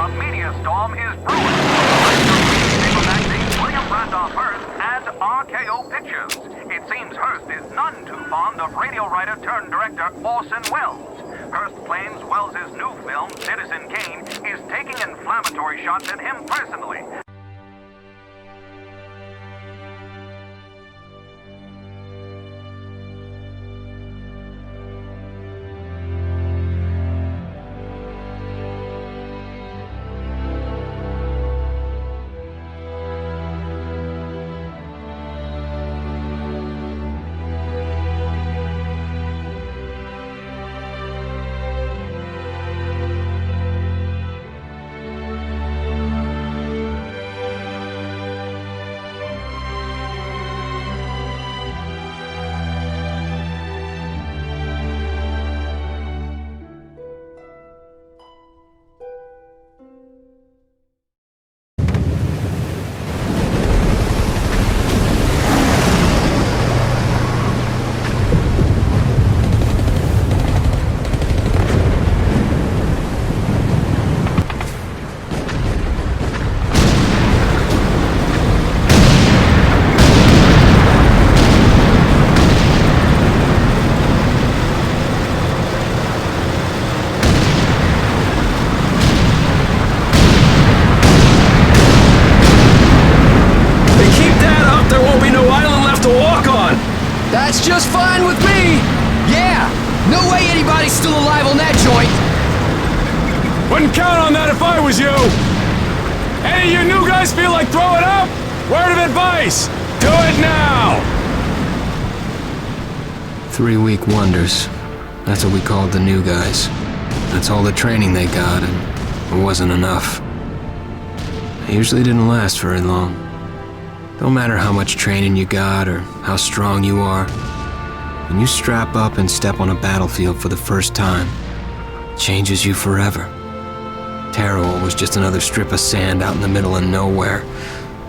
A meteor storm is brewing. William Randolph Hearst and RKO Pictures. It seems Hearst is none too fond of radio writer turned director Orson Welles. Hearst claims Welles' new film, Citizen Kane, is taking inflammatory shots at him personally. That's just fine with me! Yeah! No way anybody's still alive on that joint! Wouldn't count on that if I was you! Any of you new guys feel like throwing up? Word of advice! Do it now! 3-week wonders. That's what we called the new guys. That's all the training they got, and it wasn't enough. It usually didn't last very long. Don't matter how much training you got or how strong you are. When you strap up and step on a battlefield for the first time, it changes you forever. Tarawa was just another strip of sand out in the middle of nowhere,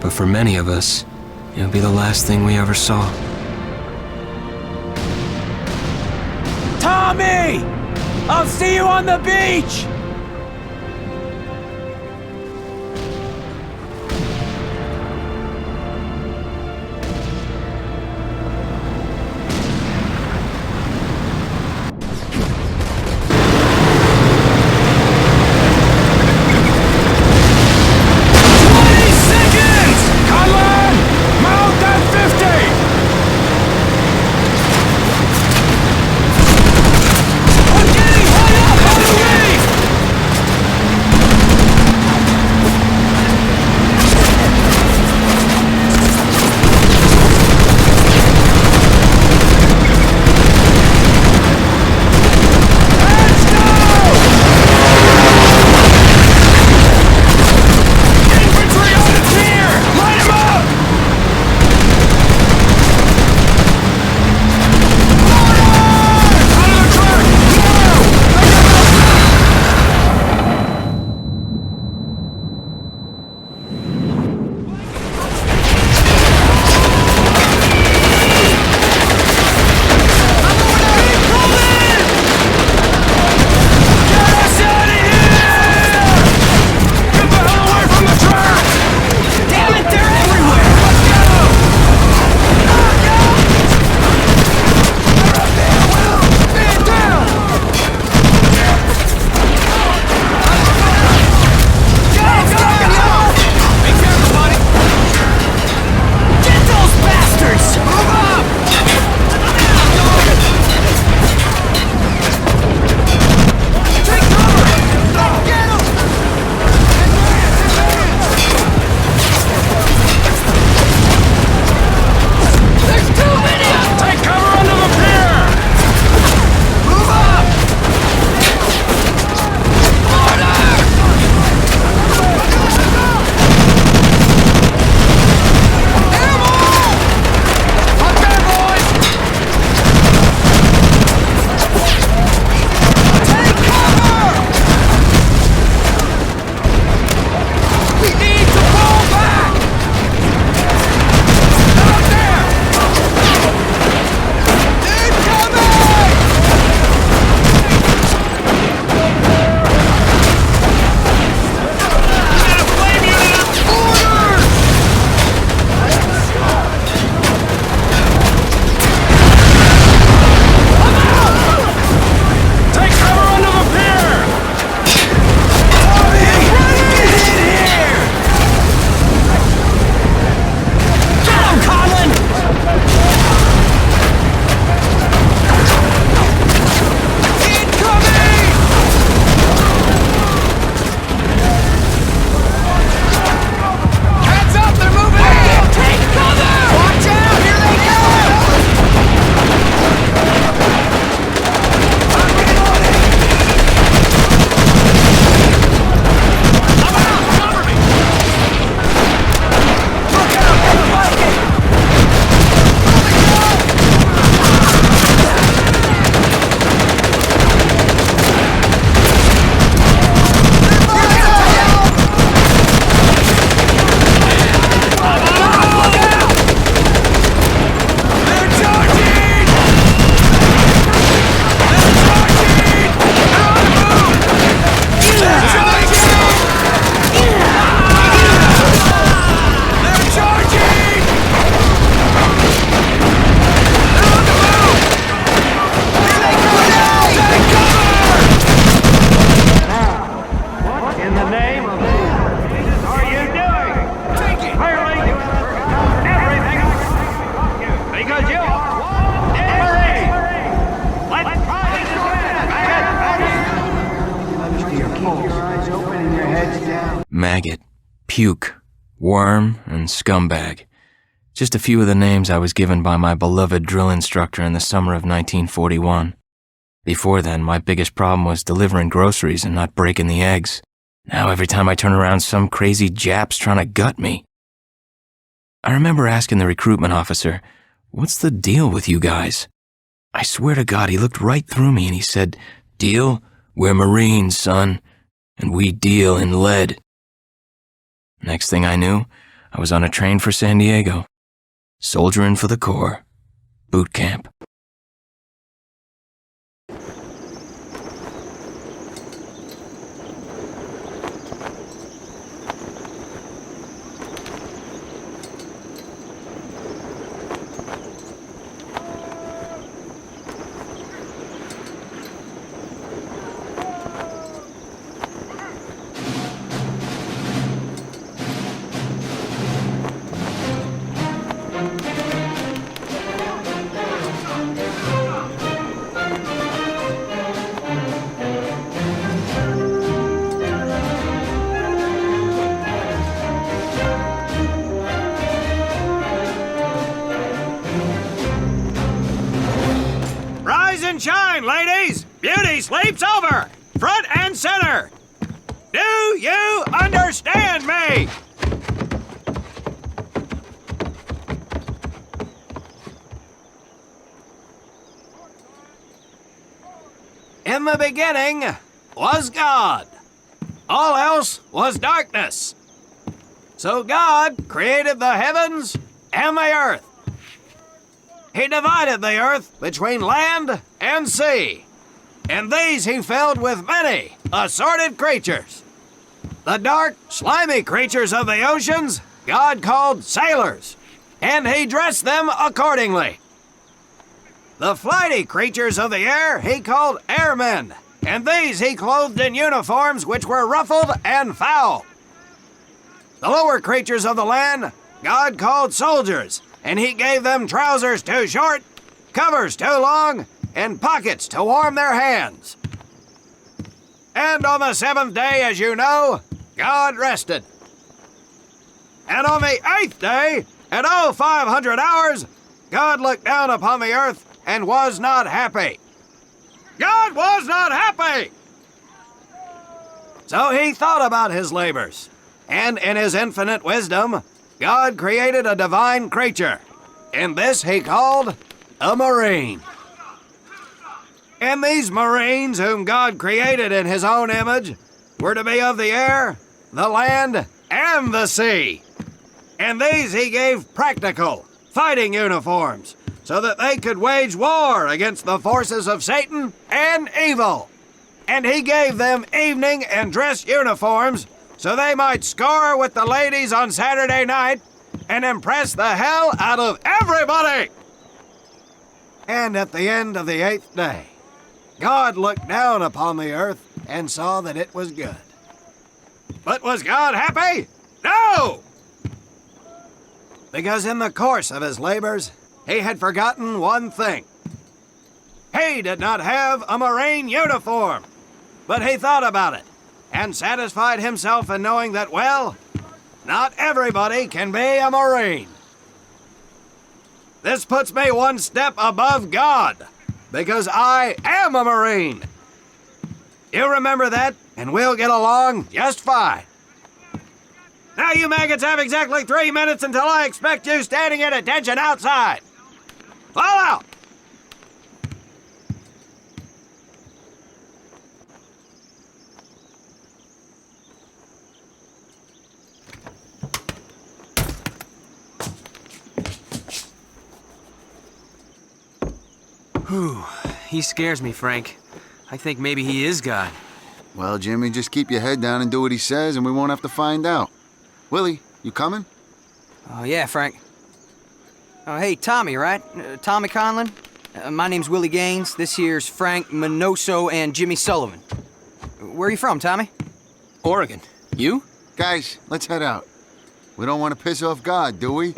but for many of us, it'll be the last thing we ever saw. Tommy! I'll see you on the beach! the name of Jesus are you doing? Clearly, you have forgotten everything I taught you, because you are one dead Marine. Let's try this again, maggot. Keep your eyes open and your heads down. Maggot, puke, worm, and scumbag. Just a few of the names I was given by my beloved drill instructor in the summer of 1941. Before then, my biggest problem was delivering groceries and not breaking the eggs. Now every time I turn around, some crazy Jap's trying to gut me. I remember asking the recruitment officer, "What's the deal with you guys?" I swear to God, he looked right through me and he said, "Deal? We're Marines, son, and we deal in lead." Next thing I knew, I was on a train for San Diego. Soldiering for the Corps. Boot camp. Rise and shine, ladies! Beauty sleeps over! Front and center! Do you understand me? In the beginning was God. All else was darkness. So God created the heavens and the earth. He divided the earth between land and sea, and these he filled with many assorted creatures. The dark, slimy creatures of the oceans God called sailors, and he dressed them accordingly. The flighty creatures of the air he called airmen, and these he clothed in uniforms which were ruffled and foul. The lower creatures of the land God called soldiers, and he gave them trousers too short, covers too long, and pockets to warm their hands. And on the seventh day, as you know, God rested. And on the eighth day, at 0500 hours, God looked down upon the earth and was not happy. God was not happy! So he thought about his labors, and in his infinite wisdom, God created a divine creature, and this he called a Marine. And these Marines, whom God created in his own image, were to be of the air, the land, and the sea. And these he gave practical, fighting uniforms, so that they could wage war against the forces of Satan and evil. And he gave them evening and dress uniforms, so they might score with the ladies on Saturday night and impress the hell out of everybody. And at the end of the eighth day, God looked down upon the earth and saw that it was good. But was God happy? No! Because in the course of his labors, he had forgotten one thing. He did not have a Marine uniform, but he thought about it and satisfied himself in knowing that, well, not everybody can be a Marine. This puts me one step above God, because I am a Marine. You remember that, and we'll get along just fine. Now you maggots have exactly 3 minutes until I expect you standing at attention outside. Fall out! Whew. He scares me, Frank. I think maybe he is God. Well, Jimmy, just keep your head down and do what he says, and we won't have to find out. Willie, you coming? Oh, yeah, Frank. Oh, hey, Tommy, right? Tommy Conlon? My name's Willie Gaines. This here's Frank Minoso and Jimmy Sullivan. Where are you from, Tommy? Oregon. You? Guys, let's head out. We don't want to piss off God, do we?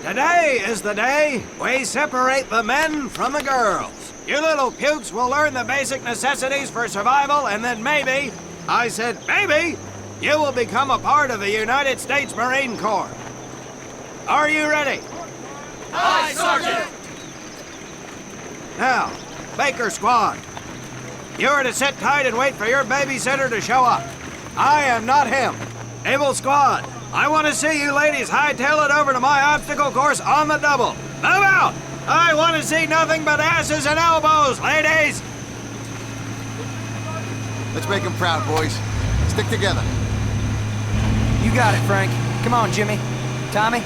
Today is the day we separate the men from the girls. You little pukes will learn the basic necessities for survival, and then maybe, I said maybe, you will become a part of the United States Marine Corps. Are you ready? Aye, Sergeant! Now, Baker Squad, you are to sit tight and wait for your babysitter to show up. I am not him. Able Squad, I want to see you ladies hightail it over to my obstacle course on the double. Move out! I want to see nothing but asses and elbows, ladies! Let's make them proud, boys. Stick together. You got it, Frank. Come on, Jimmy. Tommy?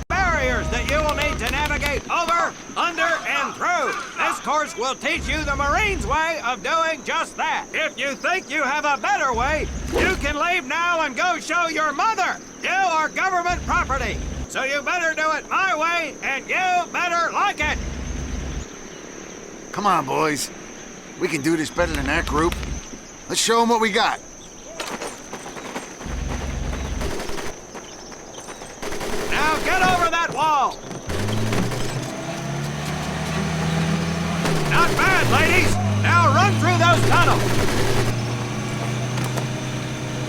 Barriers that you will need to navigate over, under, and through. This course will teach you the Marines' way of doing just that. If you think you have a better way, you can leave now and go show your mother. You are government property, so you better do it my way, and you better like it. Come on, boys. We can do this better than that group. Let's show them what we got. Now get over that wall. Not bad, ladies. Now run through those tunnels.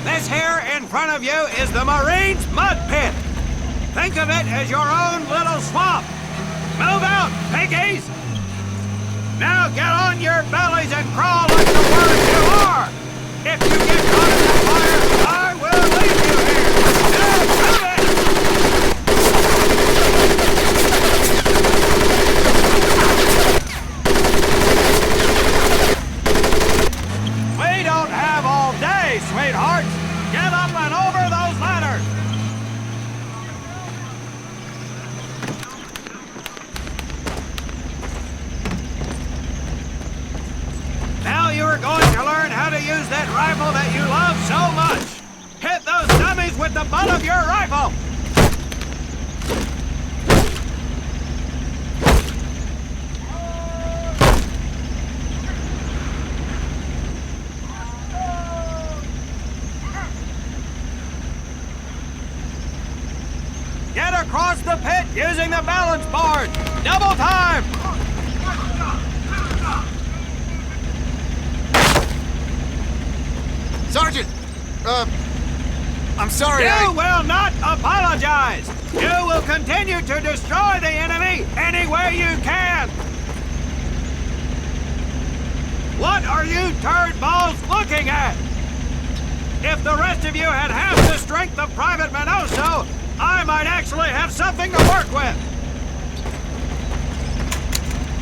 This here in front of you is the Marines' mud pit. Think of it as your own little swamp. Move out, piggies. Now get on your bellies and crawl like the words you are. If you get caught in the fire, I will leave you here. Now move it. We don't have all day, sweethearts. Get up and over those ladders. Now you are going to learn how to use that rifle that you love so much. Hit those dummies with the butt of your rifle. Get across the pit using the balance board. Double time. Sergeant! I'm sorry, You will not apologize. You will continue to destroy the enemy any way you can. What are you turd balls looking at? If the rest of you had half the strength of Private Minoso, I might actually have something to work with.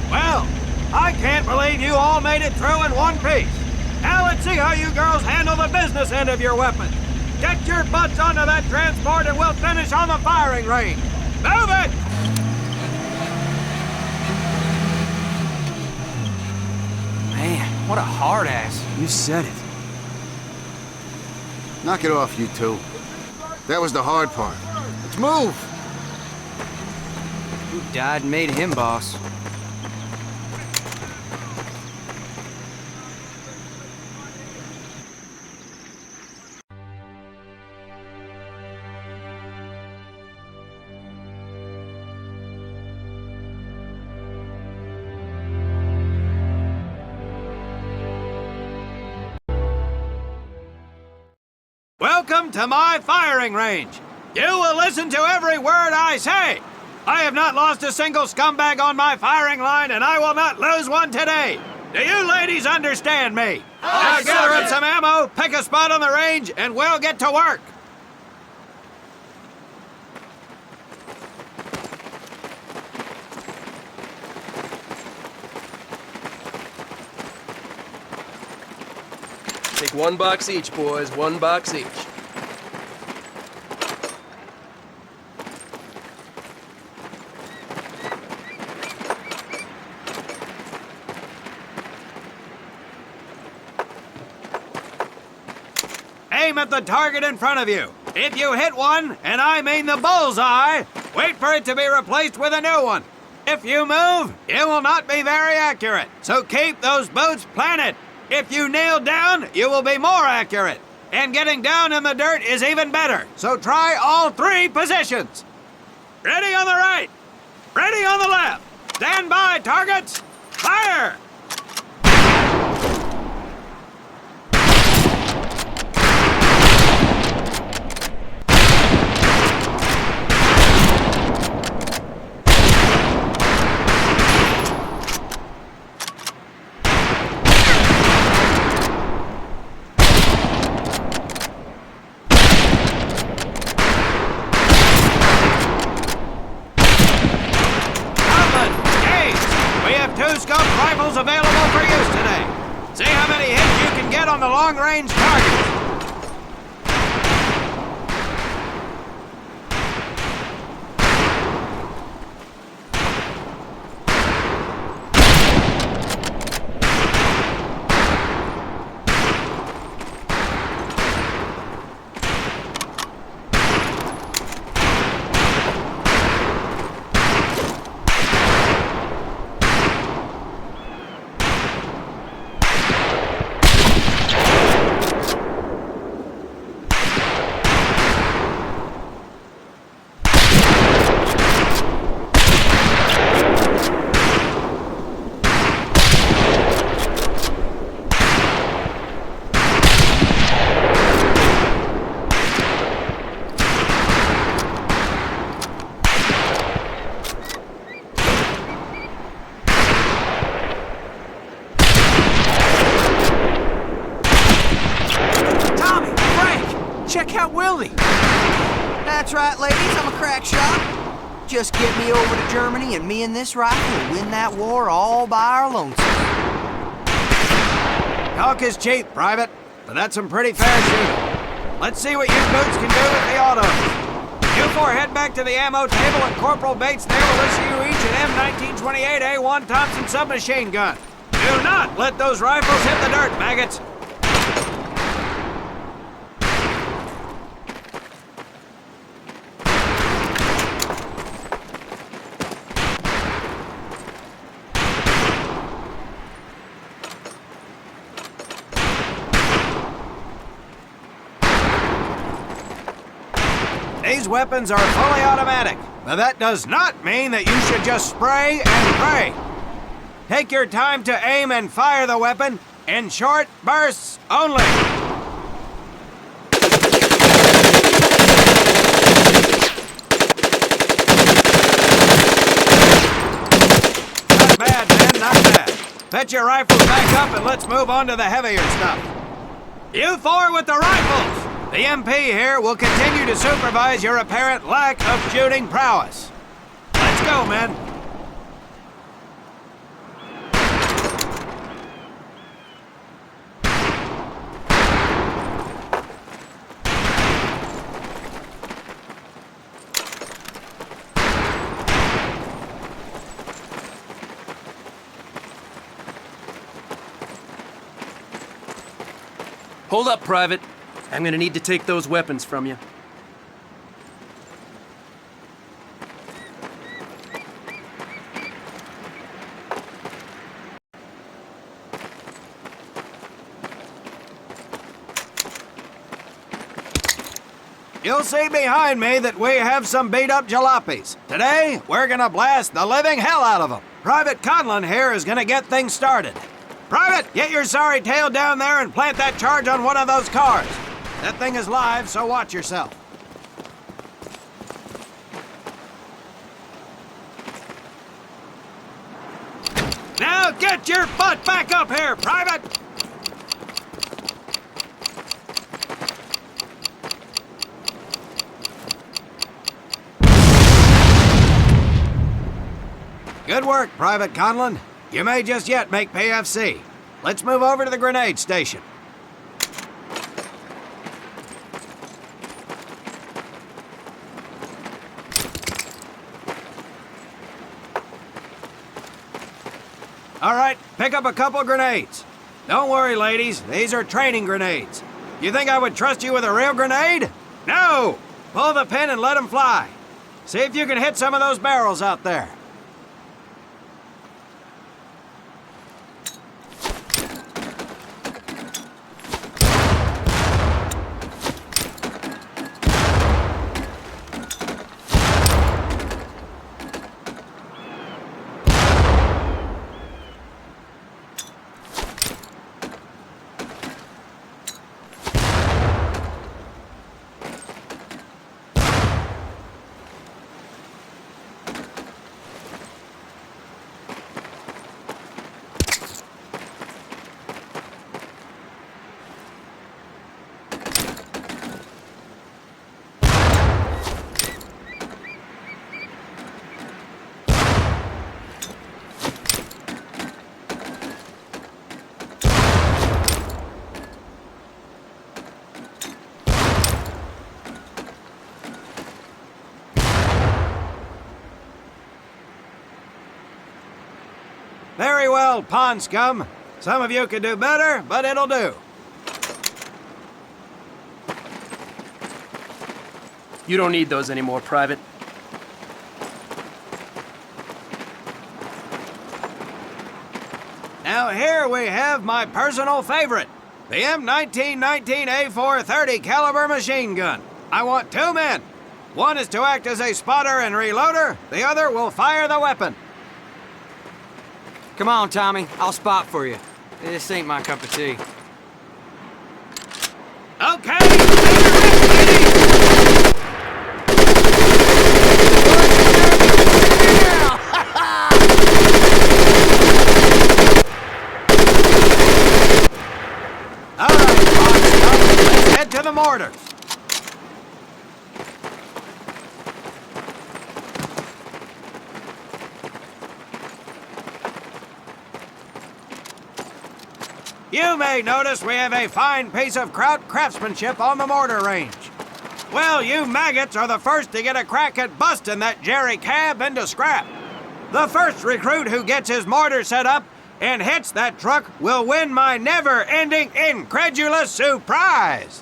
Well, I can't believe you all made it through in one piece. Now let's see how you girls handle the business end of your weapon. Get your butts onto that transport and we'll finish on the firing range. Move it! Man, what a hard ass. You said it. Knock it off, you two. That was the hard part. Let's move! Who died and made him boss? Welcome to my firing range. You will listen to every word I say. I have not lost a single scumbag on my firing line, and I will not lose one today. Do you ladies understand me? Now gather up some ammo, pick a spot on the range, and we'll get to work. Take 1 box each, boys. 1 box each. Aim at the target in front of you. If you hit one, and I mean the bullseye, wait for it to be replaced with a new one. If you move, it will not be very accurate, so keep those boots planted. If you kneel down, you will be more accurate. And getting down in the dirt is even better, so try all 3 positions. Ready on the right, ready on the left. Stand by, targets. Fire! Available for use today. See how many hits you can get on the long-range targets. Check out Willie. That's right, ladies, I'm a crack shot. Just get me over to Germany and me and this rifle will win that war all by our lonesome. Talk is cheap, Private, but that's some pretty fair shooting. Let's see what you boots can do with the autos. You 4 head back to the ammo table and Corporal Bates there will issue you each an M1928A1 Thompson submachine gun. Do not let those rifles hit the dirt, maggots. These weapons are fully automatic, but that does not mean that you should just spray and pray. Take your time to aim and fire the weapon in short bursts only. Not bad, man, not bad. Fetch your rifles back up and let's move on to the heavier stuff. You 4 with the rifles! The MP here will continue to supervise your apparent lack of shooting prowess. Let's go, men. Hold up, Private. I'm gonna need to take those weapons from you. You'll see behind me that we have some beat-up jalopies. Today, we're gonna blast the living hell out of them. Private Conlon here is gonna get things started. Private, get your sorry tail down there and plant that charge on one of those cars. That thing is live, so watch yourself. Now get your butt back up here, Private! Good work, Private Conlon. You may just yet make PFC. Let's move over to the grenade station. All right, pick up a couple grenades. Don't worry, ladies. These are training grenades. You think I would trust you with a real grenade? No! Pull the pin and let them fly. See if you can hit some of those barrels out there. Very well, pond scum. Some of you could do better, but it'll do. You don't need those anymore, Private. Now here we have my personal favorite, the M1919A4 30 caliber machine gun. I want 2 men. One is to act as a spotter and reloader. The other will fire the weapon. Come on, Tommy. I'll spot for you. This ain't my cup of tea. Okay. All right, let's head to the mortar. You may notice we have a fine piece of kraut craftsmanship on the mortar range. Well, you maggots are the first to get a crack at busting that Jerry cab into scrap. The first recruit who gets his mortar set up and hits that truck will win my never-ending incredulous surprise.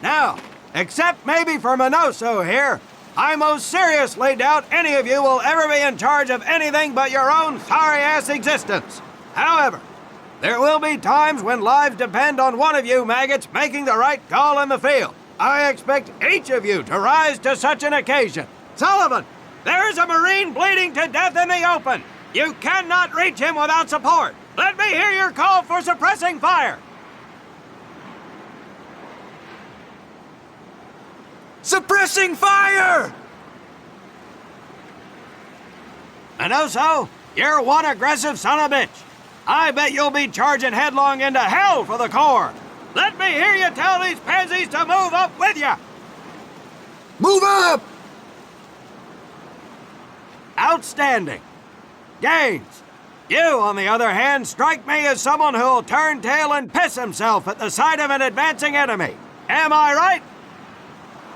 Now, except maybe for Minoso here, I most seriously doubt any of you will ever be in charge of anything but your own sorry-ass existence. However, there will be times when lives depend on one of you maggots making the right call in the field. I expect each of you to rise to such an occasion. Sullivan, there is a Marine bleeding to death in the open. You cannot reach him without support. Let me hear your call for suppressing fire. Suppressing fire! Minoso, you're one aggressive son of a bitch. I bet you'll be charging headlong into hell for the Corps. Let me hear you tell these pansies to move up with you. Move up! Outstanding. Gaines, you, on the other hand, strike me as someone who'll turn tail and piss himself at the sight of an advancing enemy. Am I right?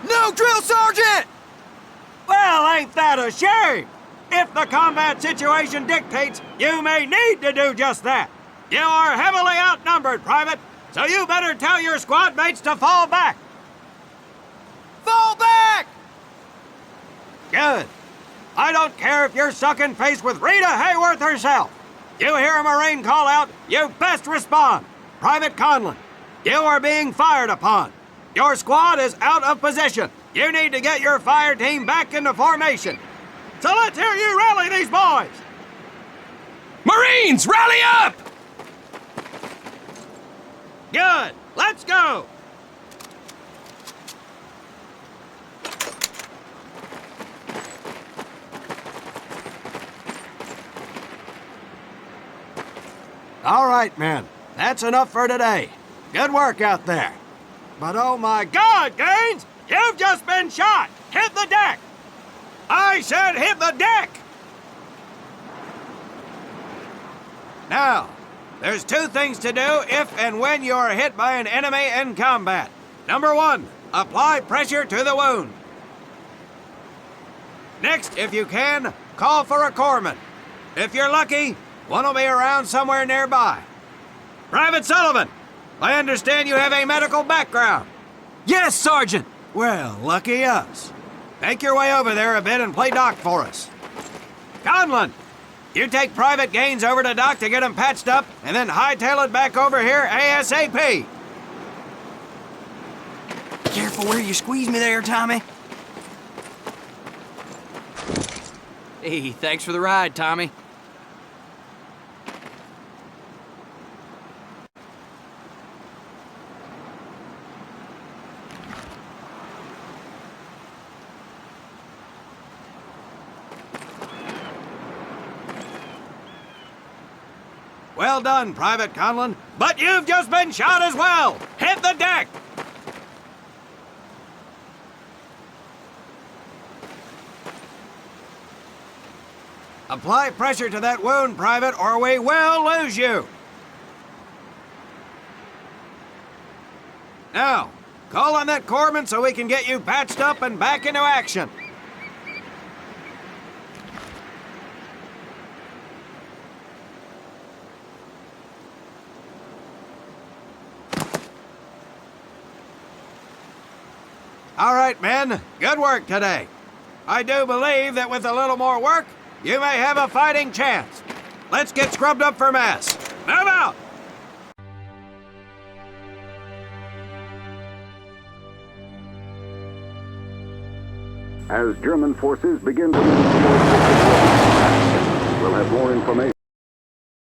No, Drill Sergeant! Well, ain't that a shame? If the combat situation dictates, you may need to do just that. You are heavily outnumbered, Private, so you better tell your squad mates to fall back. Fall back! Good. I don't care if you're sucking face with Rita Hayworth herself. You hear a Marine call out, you best respond. Private Conlon, you are being fired upon. Your squad is out of position. You need to get your fire team back into formation. So let's hear you rally these boys. Marines, rally up! Good. Let's go. All right, men. That's enough for today. Good work out there. But oh my God, Gaines! You've just been shot! Hit the deck! I said hit the deck! Now, there's two things to do if and when you are hit by an enemy in combat. Number one, apply pressure to the wound. Next, if you can, call for a corpsman. If you're lucky, one will be around somewhere nearby. Private Sullivan, I understand you have a medical background. Yes, Sergeant! Well, lucky us. Make your way over there a bit and play doc for us. Conlon, you take Private Gaines over to Doc to get him patched up, and then hightail it back over here ASAP. Careful where you squeeze me there, Tommy. Hey, thanks for the ride, Tommy. Well done, Private Conlon, but you've just been shot as well! Hit the deck! Apply pressure to that wound, Private, or we will lose you! Now, call on that corpsman so we can get you patched up and back into action. All right, men. Good work today. I do believe that with a little more work, you may have a fighting chance. Let's get scrubbed up for mass. Move out! As German forces begin to move towards the we'll have more information.